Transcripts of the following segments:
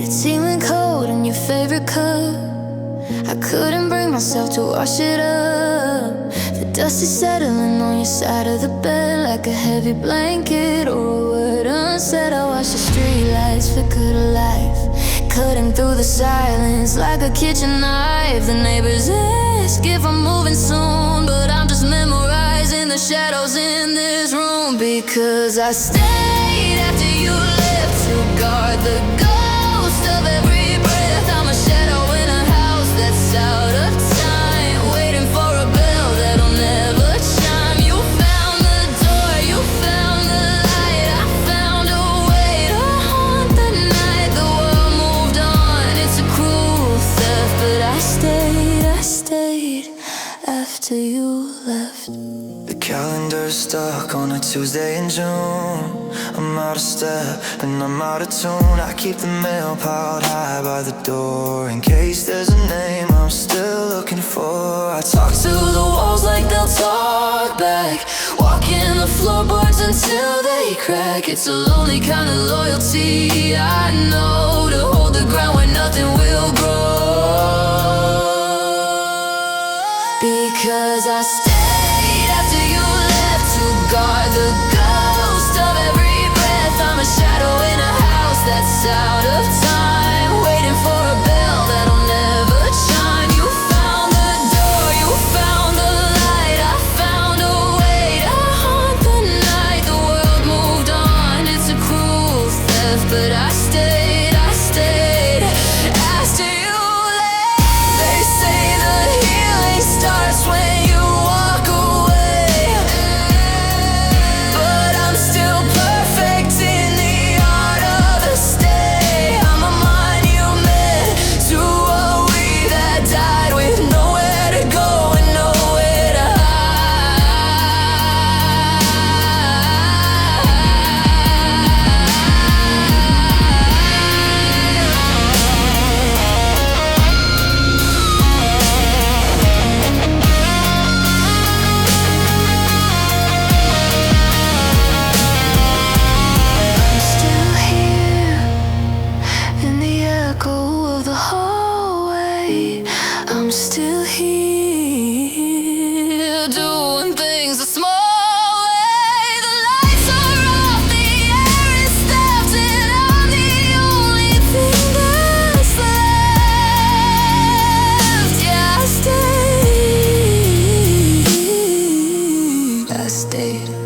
Steaming cold in your favorite cup. I couldn't bring myself to wash it up. The dust is settling on your side of the bed like a heavy blanket or a word unsaid. I watch the streetlights flicker to life, cutting through the silence like a kitchen knife. The neighbors ask if I'm moving soon, but I'm just memorizing the shadows in this room. Because I stayed after you left to guard the ghost of every breath. I'm a shadow in a house that's out of time, waiting for a bell that'll never chime. You found the door, you found the light. I found a way to haunt the night. The world moved on, it's a cruel theft, but I stayed after you left. The calendar's stuck on a Tuesday in June. I'm out of step and I'm out of tune. I keep the mail piled high by the door in case there's a name I'm still looking for. I talk to the walls like they'll talk back, walking the floorboards until they crack. It's a lonely kind of loyalty, I know, to hold the ground where nothing will grow. Because I stayed after you left to guard the ghost of every breath. I'm a shadow in a house that's out of time, waiting for a bell that'll never chime. You found the door, you found the light. I found a way to haunt the night. The world moved on, it's a cruel theft, but I stayed after you left. They say the healing starts when you walk away, but I'm still perfect in the art of the stay. I'm a monument to a we that died with nowhere to go and nowhere to Still here in the echo of the hallway. I'm still here doing things a small way. The lights are off, the air is stopped, and I'm the only thing that's left. Yeah, I stayed. I stayed here.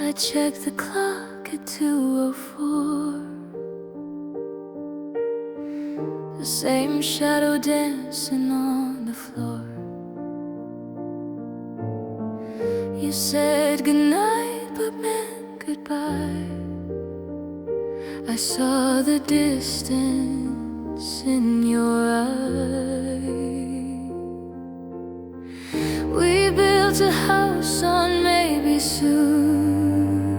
I checked the clock at 2:04. The same shadow dancing on the floor. You said goodnight but meant goodbye. I saw the distance in your eyes. We built a house on maybe soon,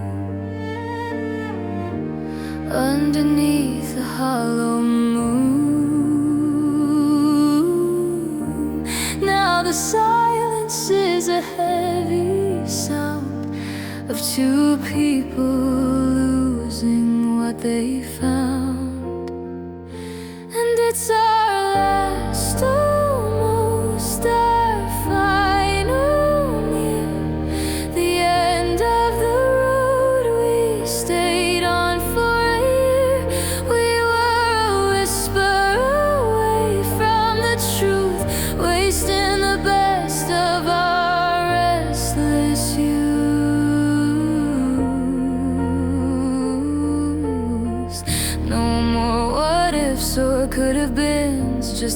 underneath the hollow moon. Now the silence is a heavy sound of two people losing what they found. And it's our last, almost our final near the end of the road we stayed on for a year. We were a whisper away from the truth, wasting the best of our restless youth.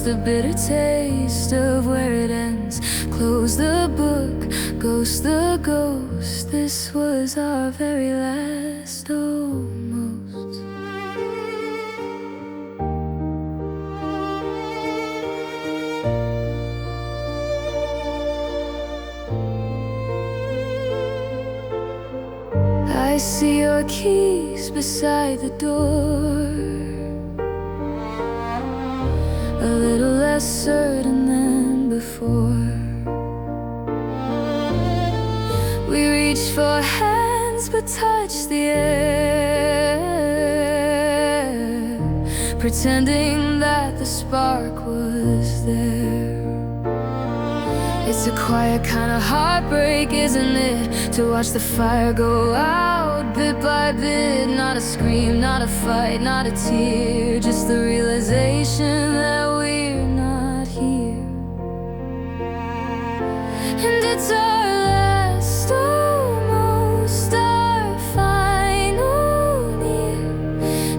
just a bitter taste of where it ends. Close the book, ghost the ghost. This was our very last almost. I see your keys beside the door, a little less certain than before. We reached for hands but touched the air, pretending that the spark was there. It's a quiet kind of heartbreak, isn't it? To watch the fire go out bit by bit. Not a scream, not a fight, not a tear, just the realization that we're not here. And it's our last almost, our final near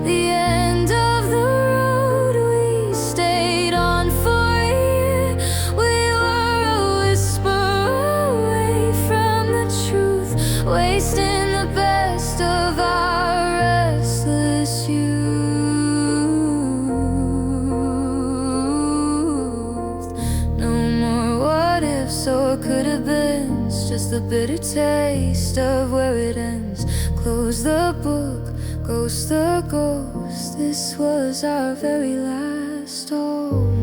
the end of the road we stayed on for a year. We were a whisper away from the truth, wasting the best of our restless youth. No more what ifs or could have been, it's just a bitter taste of where it ends. Close the book, ghost the ghost. This was our very last almost.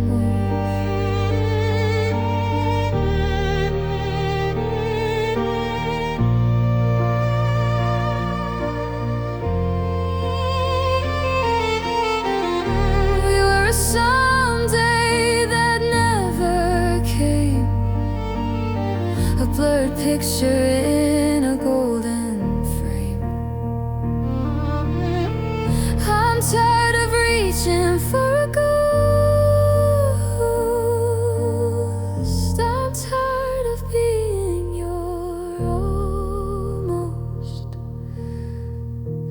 We were a someday that never came, a blurred picture in a golden frame. I'm tired of reaching for a ghost. I'm tired of being your almost.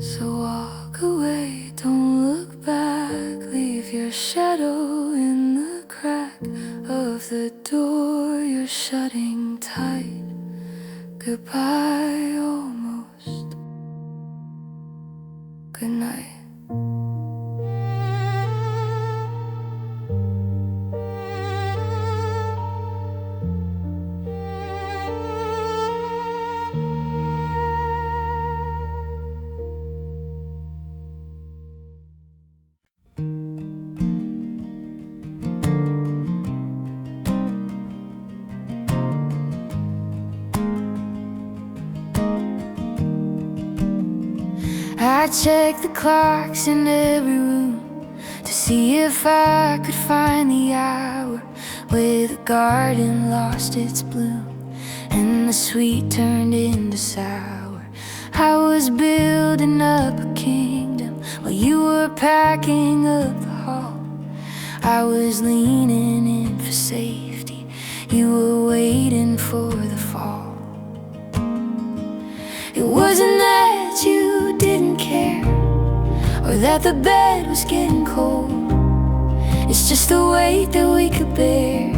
So walk away, don't look back, leave your shadow in the crack of the door you're shutting tight. Goodbye, almost. Good night. I checked the clocks in every room to see if I could find the hour where the garden lost its bloom and the sweet turned into sour. I was building up a kingdom while you were packing up the hall. I was leaning in for safety, you were waiting for the fall. It wasn't that you didn't care, or that the bed was getting cold. It's just the weight that we could bear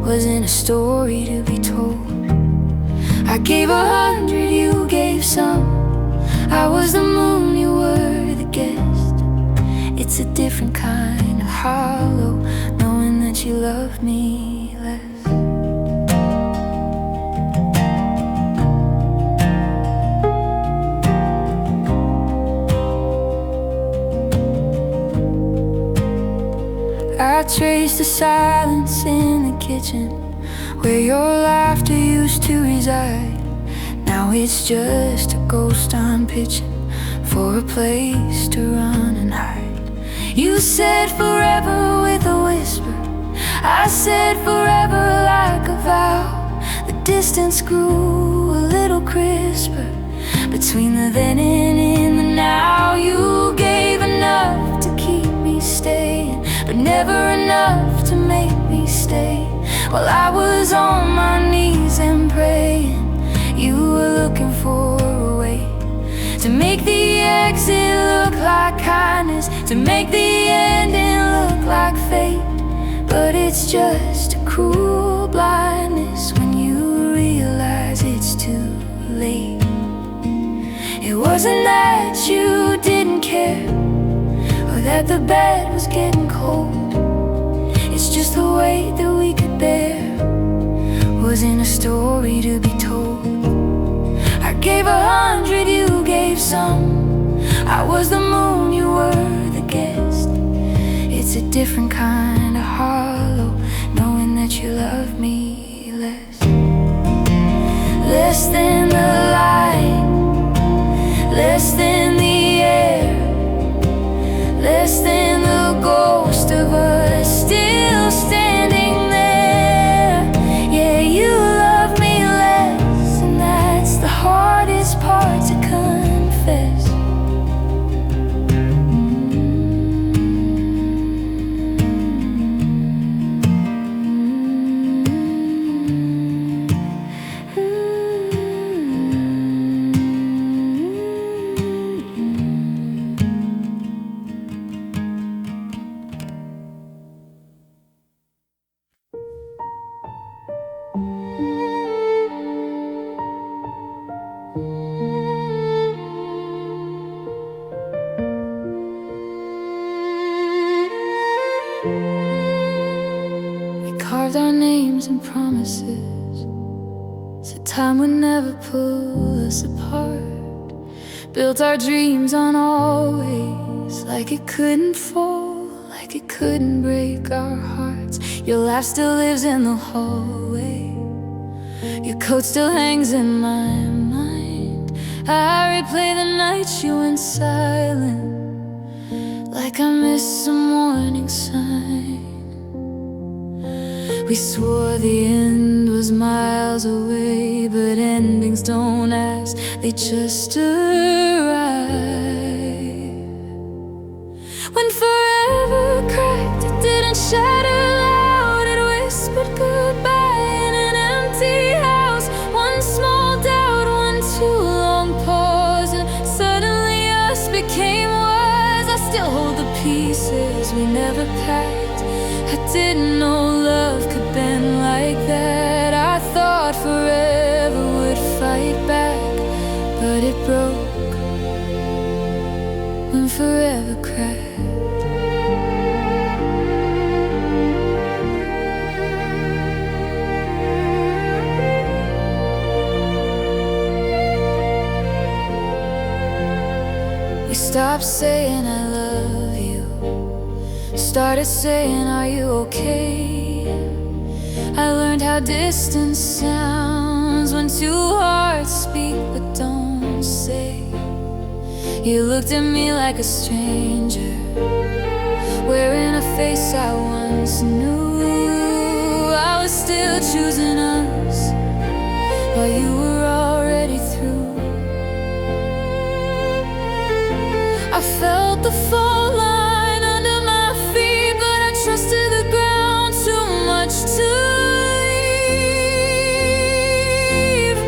wasn't a story to be told. I gave 100, you gave some. I was the moon, you were the guest. It's a different kind of hollow, knowing that you love me less. I traced the silence in the kitchen where your laughter used to reside. Now it's just a ghost I'm pitching for a place to run and hide. You said forever with a whisper, I said forever like a vow. The distance grew a little crisper between the then and in the now. You gave enough to keep me staying, but never enough to make me stay. While I was on my knees and praying, you were looking for a way to make the exit look like kindness, to make the ending look like fate. But it's just a cruel blindness when you realize it's too late. It wasn't that you didn't care, or that the bed was getting cold. It's just the weight that we could bear wasn't a story to be told. I gave 100, you gave some. I was the moon, you were the guest. It's a different kind of hollow, knowing that you love me less. Less than the light, less than the air, less than the ghost of us still standing there. Yeah, you love me less, and that's the hardest part to confess. Carved our names and promises, said time would never pull us apart. Built our dreams on always, like it couldn't fall, like it couldn't break our hearts. Your laugh still lives in the hallway, your coat still hangs in my mind. I replay the nights you went silent, like I missed some warning sign. We swore the end was miles away, but endings don't ask, they just arrive. When forever cracked, it didn't shatter loud, it whispered goodbye in an empty house. One small doubt, one too long pause, and suddenly us became wise. I still hold the pieces we never packed. I didn't know love could bend like that. I thought forever would fight back, but it broke when forever cracked. We stopped saying I love you, started saying are you okay. I learned how distance sounds when two hearts speak but don't say. You looked at me like a stranger, wearing a face I once knew. I was still choosing us while you were already through. I felt the fall line under my feet, but I trusted the ground too much to leave.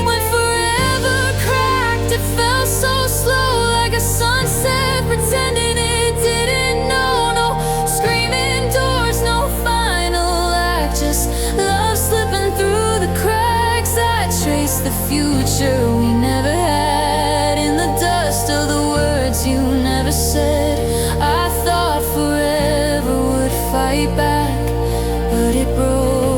When forever cracked, it felt so slow, like a sunset pretending it didn't know. No screaming doors, no final act, just love slipping through the cracks. I traced the future we never had in the dust of the words you never said. I thought forever would fight back, but it broke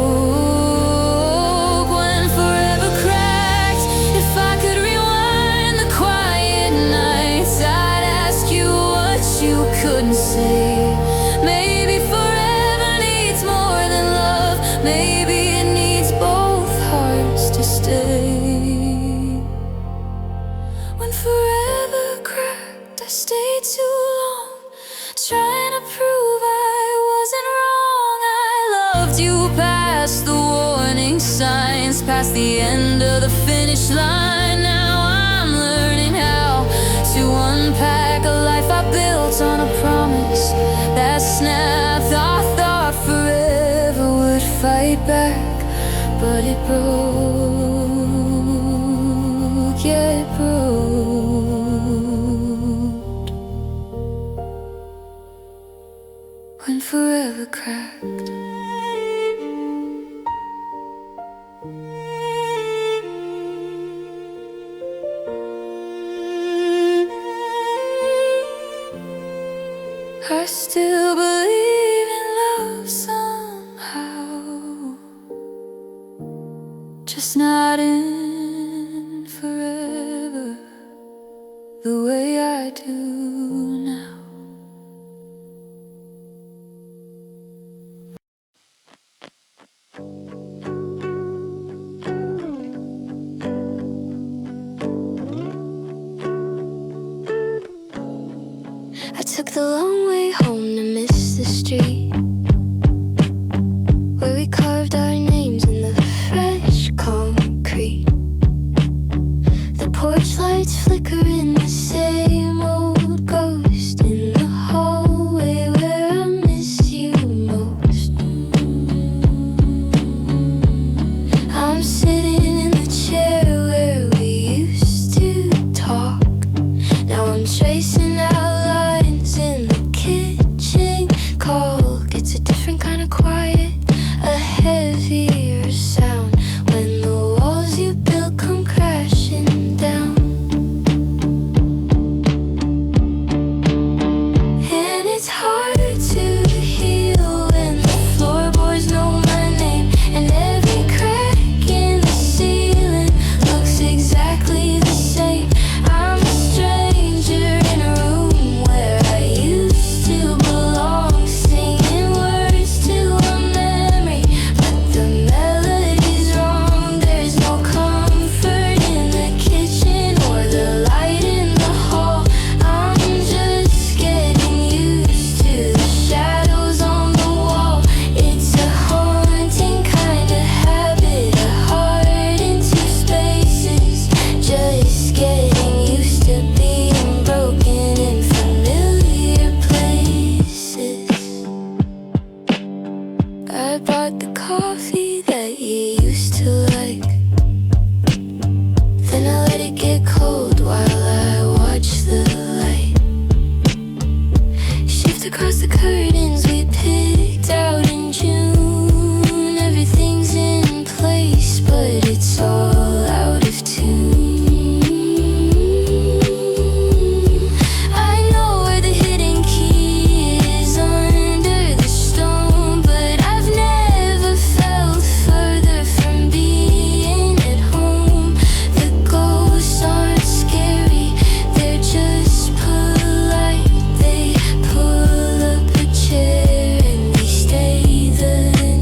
when forever cracked. If I could rewind the quiet nights, I'd ask you what you couldn't say. Maybe forever needs more than love, maybe it needs both hearts to stay. When forever cracked, I stayed too long, trying to prove I wasn't wrong. I loved you past the warning signs, past the end of the finish line. Now I'm learning how to unpack a life I built on a promise that snapped. I thought forever would fight back, but it broke, yeah, it broke. When forever cracked. just not in forever the way I do now. I took the long way home to miss the street where we carved our names in the fresh concrete. The porch lights flicker in the same old ghost in the hallway where I miss you most. I'm sitting in the chair where we used to talk. Now I'm tracing out lines in the kitchen. Call gets a different kind of quiet, a heavier sound when the walls you built come crashing down. And it's hard to heal when the floorboards know my name, and every crack in the ceiling looks exactly the same. I'm a stranger in a room where I used to belong, singing words to a memory, but the melody's wrong. There's no comfort in the kitchen or the light in the hall. I'm just getting used to the shadows on the wall. It's a haunting kind of habit, a heart into spaces. Just getting used to being broken in familiar places. I bought the coffee that you used to like, then I let it get cold while I watch the light shift across the curtains we picked out in June. Everything's in place, but it's all out of tune. I know where the hidden key is under the stone, but I've never felt further from being at home. The ghosts aren't scary, they're just polite. They pull up a chair and we stay the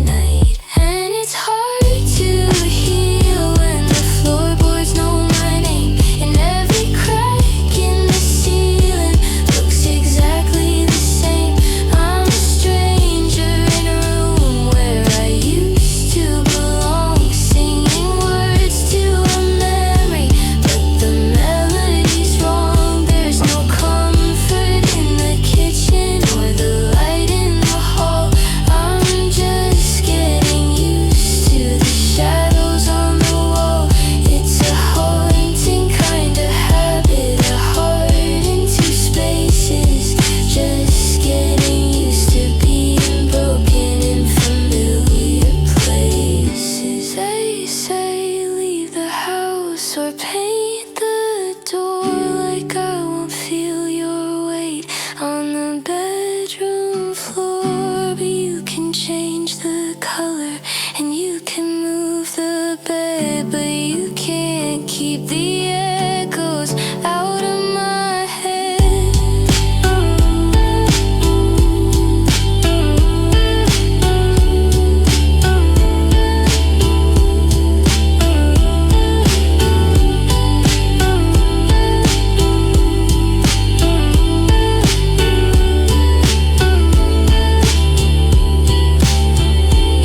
night. And it's hard to heal when the floorboards know my name, and every crack in the ceiling looks exactly the same. I'm a stranger in a room where I used to belong, singing words to a memory, but the melody's wrong. There's no comfort in the kitchen or the light in the hall. I'm just getting used to the shadows on the wall. It's a haunting kind of habit, a heart into spaces. Just getting used to being broken in familiar places. They say leave the house or paint the door, like I won't feel your weight on the bedroom floor. But you can change the color and you can move the bed, but you can't keep the echoes out of my head.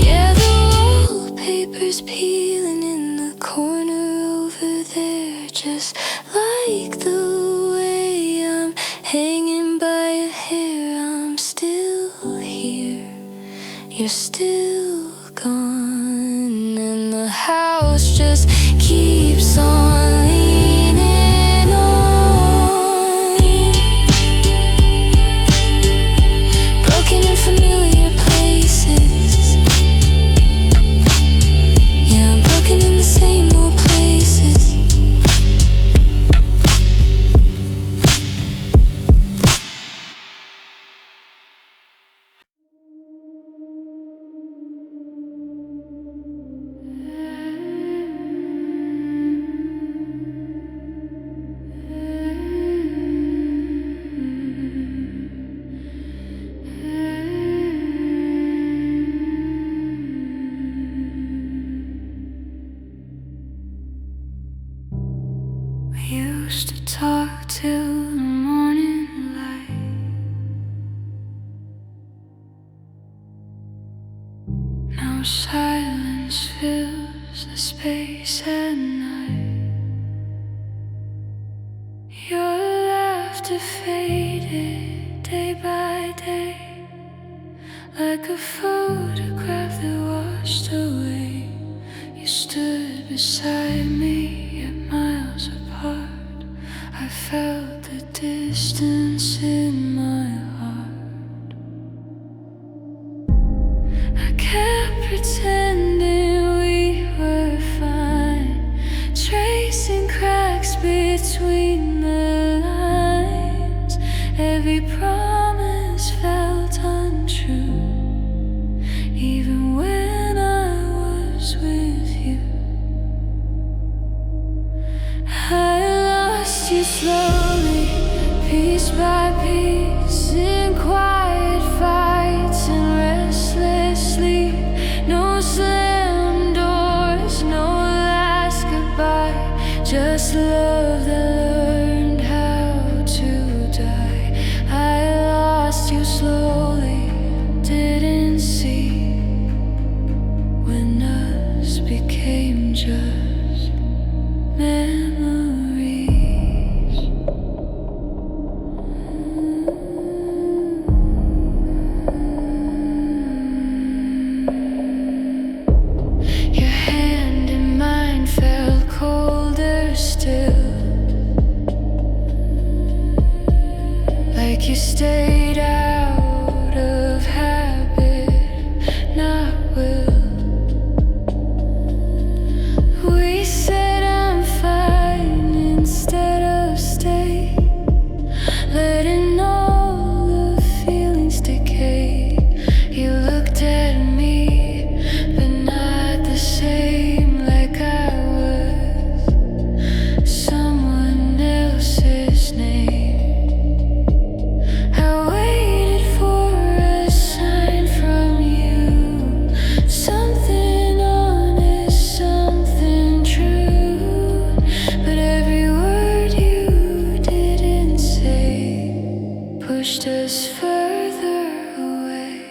Yeah, the wallpaper's peeling in the corner over there, just like the way I'm hanging by a hair. I'm still here, you're still gone, and the house just keeps on leaning on. Broken in familiar places. Yeah, I'm broken in the same old places. silence fills the space at night. Your laughter faded day by day, like a photograph that washed away. You stood beside me at miles apart. I felt the distance in my heart. I kept pretending we were fine, tracing cracks between the lines. Every promise felt untrue, even when I was with you. I lost you slowly, piece by piece, in quiet fights and restless sleep. No slammed doors, no last goodbye, just love that learned how to die. I lost you slowly, didn't see when us became just memories. Your hand in mine felt colder still, like you stayed out of habit, not will. We said I'm fine instead of stay, letting all the feelings decay. You looked at me, but not the same, like I was someone else's name. I waited for a sign from you, something honest, something true, but every word you didn't say pushed us further away.